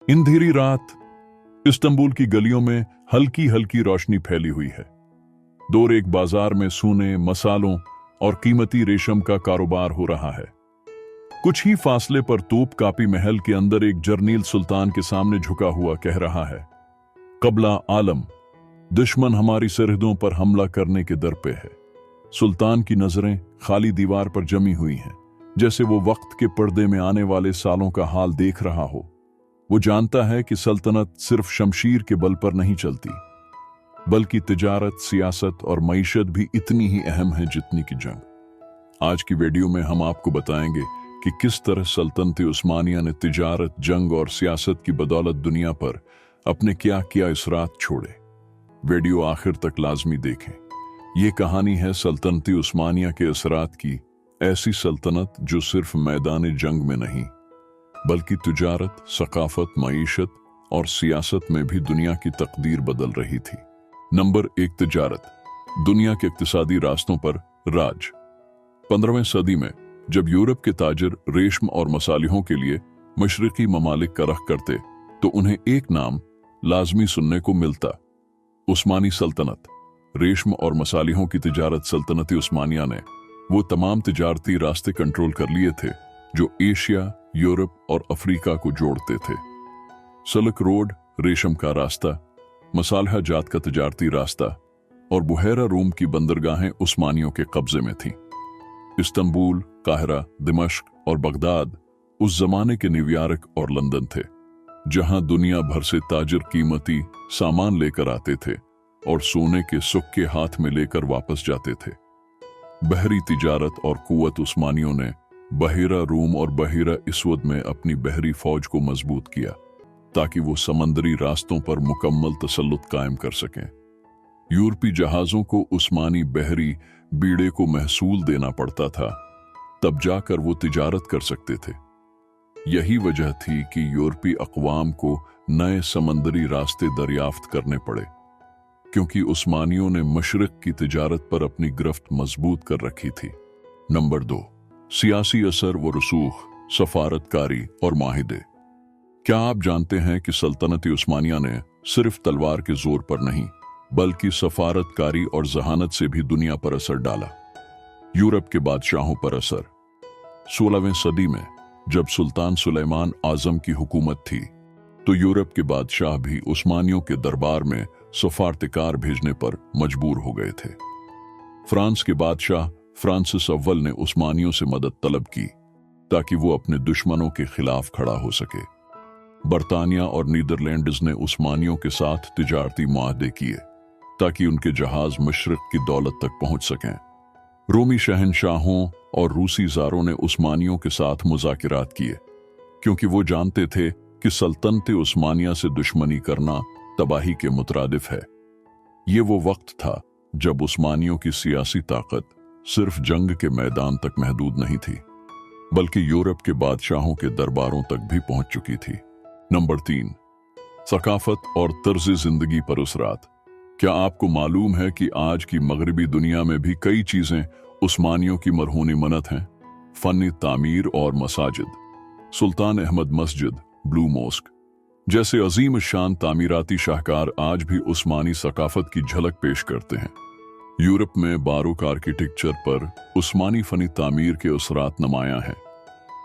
अंधेरी रात इस्तांबुल की गलियों में हल्की हल्की रोशनी फैली हुई है। दूर एक बाजार में सोने, मसालों और कीमती रेशम का कारोबार हो रहा है। कुछ ही फासले पर तोप कापी महल के अंदर एक जर्नील सुल्तान के सामने झुका हुआ कह रहा है, कबला आलम, दुश्मन हमारी सरहदों पर हमला करने के दर पे है। सुल्तान की नजरें खाली दीवार पर जमी हुई हैं, जैसे वो वक्त के पर्दे में आने वाले सालों का हाल देख रहा हो। वो जानता है कि सल्तनत सिर्फ शमशीर के बल पर नहीं चलती, बल्कि तिजारत, सियासत और मईशत भी इतनी ही अहम है जितनी कि जंग। आज की वीडियो में हम आपको बताएंगे कि किस तरह सल्तनत उस्मानिया ने तिजारत, जंग और सियासत की बदौलत दुनिया पर अपने क्या क्या असरात छोड़े। वीडियो आखिर तक लाजमी देखें। ये कहानी है सल्तनत उस्मानिया के असरात की, ऐसी सल्तनत जो सिर्फ मैदान जंग में नहीं बल्कि तिजारत, सकाफत, मईशत और सियासत में भी दुनिया की तकदीर बदल रही थी। नंबर 1, तिजारत, दुनिया के इक्तिसादी रास्तों पर राज। 15वीं सदी में जब यूरोप के ताजिर रेशम और मसालिहों के लिए मशरिकी ममालिक का रख करते तो उन्हें एक नाम लाजमी सुनने को मिलता, उस्मानी सल्तनत। रेशम और मसालिहों की तिजारत सल्तनत उस्मानिया ने वो तमाम तिजारती रास्ते कंट्रोल कर लिए थे जो एशिया, यूरोप और अफ्रीका को जोड़ते थे। सिल्क रोड, रेशम का रास्ता, मसालहा जात का तिजारती रास्ता और बुहेरा रूम की बंदरगाहें उस्मानियों के कब्जे में थीं। इस्तांबुल, काहिरा, दिमश्क और बगदाद उस जमाने के न्यूयॉर्क और लंदन थे, जहां दुनिया भर से ताजिर कीमती सामान लेकर आते थे और सोने के सुक्के हाथ में लेकर वापस जाते थे। बहरी तिजारत और कुव्वत उस्मानियों ने बहेरा रूम और बहेरा इसवद में अपनी बहरी फौज को मजबूत किया ताकि वो समंदरी रास्तों पर मुकम्मल तसल्लुत कायम कर सकें। यूरोपी जहाजों को उस्मानी बहरी बीड़े को महसूल देना पड़ता था, तब जाकर वो तिजारत कर सकते थे। यही वजह थी कि यूरोपी अक़वाम को नए समंदरी रास्ते दरियाफ्त करने पड़े, क्योंकि उस्मानियों ने मशरिक की तिजारत पर अपनी गिरफ्त मजबूत कर रखी थी। नंबर 2, सियासी असर व रसूख, सफारतकारी और माहिदे। क्या आप जानते हैं कि सल्तनत उस्मानिया ने सिर्फ तलवार के जोर पर नहीं बल्कि सफारतकारी और जहानत से भी दुनिया पर असर डाला। यूरोप के बादशाहों पर असर। 16वीं सदी में जब सुल्तान सुलेमान आजम की हुकूमत थी तो यूरोप के बादशाह भी उस्मानियों के दरबार में सफारतकार भेजने पर मजबूर हो गए थे। फ्रांस के बादशाह फ्रांसिस अव्वल ने उस्मानियों से मदद तलब की ताकि वो अपने दुश्मनों के खिलाफ खड़ा हो सके। बरतानिया और नीदरलैंड्स ने उस्मानियों के साथ तिजारती मुआहदे किए ताकि उनके जहाज मशरिक की दौलत तक पहुंच सकें। रोमी शहनशाहों और रूसी ज़ारों ने उस्मानियों के साथ मुज़ाकिरात किए, क्योंकि वो जानते थे कि सल्तनत उस्मानिया से दुश्मनी करना तबाही के मुतरादिफ है। ये वो वक्त था जब उस्मानियों की सियासी ताकत सिर्फ जंग के मैदान तक महदूद नहीं थी, बल्कि यूरोप के बादशाहों के दरबारों तक भी पहुंच चुकी थी। नंबर 3, सकाफत और तर्ज जिंदगी पर असरात। क्या आपको मालूम है कि आज की मगरबी दुनिया में भी कई चीजें उस्मानियों की मरहूनी मन्नत हैं? फन तामीर और मसाजिद। सुल्तान अहमद मस्जिद, ब्लू मॉस्क जैसे अजीम शान तामीराती शाहकार आज भी उस्मानी सकाफत की झलक पेश करते हैं। यूरोप में बारोक आर्किटेक्चर पर उस्मानी फनी तामीर के असरात नुमायां हैं।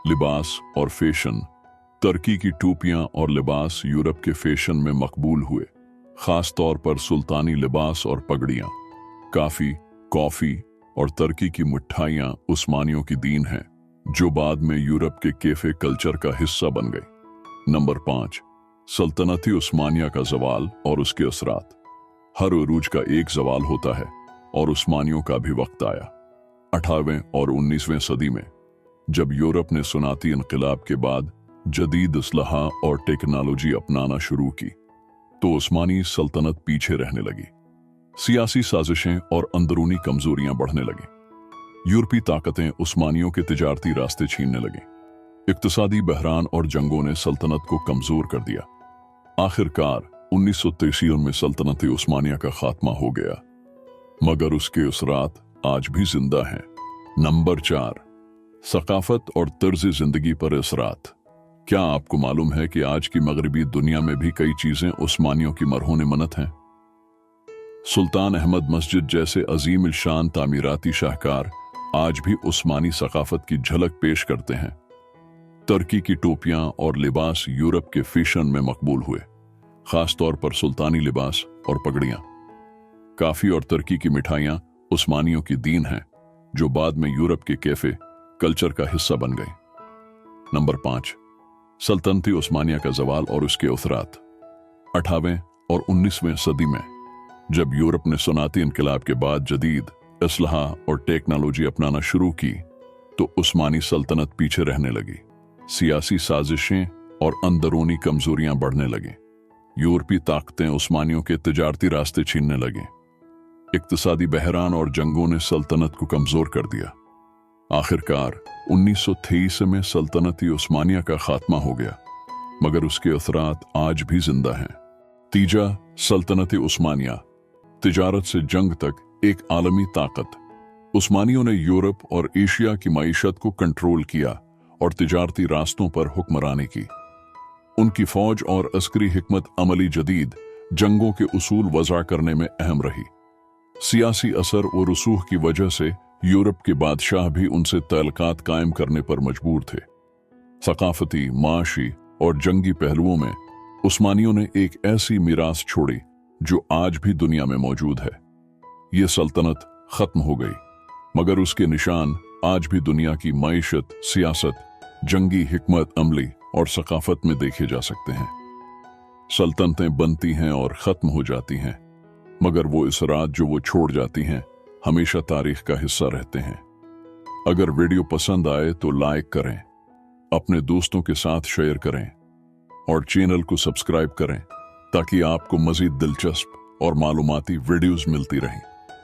लिबास और फैशन। तुर्की की टोपियां और लिबास यूरोप के फैशन में मकबूल हुए, खास तौर पर सुल्तानी लिबास और पगड़ियां। कॉफी और तुर्की की मिठाइयां उस्मानियों की दीन हैं, जो बाद में यूरोप के कैफे कल्चर का हिस्सा बन गई। नंबर 5, सल्तनत उस्मानिया का जवाल और उसके असरात। हर उरूज का एक जवाल होता है और उस्मानियों का भी वक्त आया। 18वें और 19वें सदी में जब यूरोप ने सुनाती इनकलाब के बाद जदीद इस्लाहा और टेक्नोलॉजी अपनाना शुरू की तो उस्मानी सल्तनत पीछे रहने लगी। सियासी साजिशें और अंदरूनी कमजोरियां बढ़ने लगी। यूरोपी ताकतें उस्मानियों के तिजारती रास्ते छीनने लगी। इक्तिसादी बहरान और जंगों ने सल्तनत को कमजोर कर दिया। आखिरकार 1983 में सल्तनत उस्मानिया का खात्मा हो गया, मगर उसके असरात आज भी जिंदा हैं। नंबर 4, सकाफत और तर्ज जिंदगी पर असरात। क्या आपको मालूम है कि आज की मगरबी दुनिया में भी कई चीजें उस्मानियों की मरहून मन्नत हैं? सुल्तान अहमद मस्जिद जैसे अजीम शान तामीराती शाहकार आज भी उस्मानी सकाफत की झलक पेश करते हैं। तुर्की की टोपियां और लिबास यूरोप के फैशन में मकबूल हुए, खास तौर पर सुल्तानी लिबास और पगड़ियां। काफी और तुर्की की मिठाइयां उस्मानियों की दीन हैं, जो बाद में यूरोप के कैफे कल्चर का हिस्सा बन गए। नंबर 5, सल्तनती उस्मानिया का जवाल और उसके उथरात। 18वें और 19वें सदी में जब यूरोप ने सनअती इनकलाब के बाद जदीद इसलाह और टेक्नोलॉजी अपनाना शुरू की, तो उस्मानी सल्तनत पीछे रहने लगी। सियासी साजिशें और अंदरूनी कमजोरियां बढ़ने लगीं। यूरोपी ताकतें उस्मानियों के तिजारती रास्ते छीनने लगीं। इक्तिसादी बहरान और जंगों ने सल्तनत को कमजोर कर दिया। आखिरकार 1923 में सल्तनती उस्मानिया का खात्मा हो गया, मगर उसके असरात आज भी जिंदा हैं। तीजा, सल्तनती उस्मानिया, तिजारत से जंग तक एक आलमी ताकत। उस्मानियों ने यूरोप और एशिया की मईशत को कंट्रोल किया और तिजारती रास्तों पर हुक्मरानी की। उनकी फौज और अस्करी हिकमत अमली जदीद जंगों के उसूल वज़ा करने में अहम रही। सियासी असर और रसूख की वजह से यूरोप के बादशाह भी उनसे तल्लुकात कायम करने पर मजबूर थे। सकाफती, माशी और जंगी पहलुओं में उस्मानियों ने एक ऐसी मीरास छोड़ी जो आज भी दुनिया में मौजूद है। ये सल्तनत खत्म हो गई, मगर उसके निशान आज भी दुनिया की मईशत, सियासत, जंगी हिकमत अमली और सकाफत में देखे जा सकते हैं। सल्तनतें बनती हैं और खत्म हो जाती हैं, मगर वो असरात जो वो छोड़ जाती हैं हमेशा तारीख का हिस्सा रहते हैं। अगर वीडियो पसंद आए तो लाइक करें, अपने दोस्तों के साथ शेयर करें और चैनल को सब्सक्राइब करें, ताकि आपको मजीद दिलचस्प और मालूमाती वीडियोस मिलती रहें।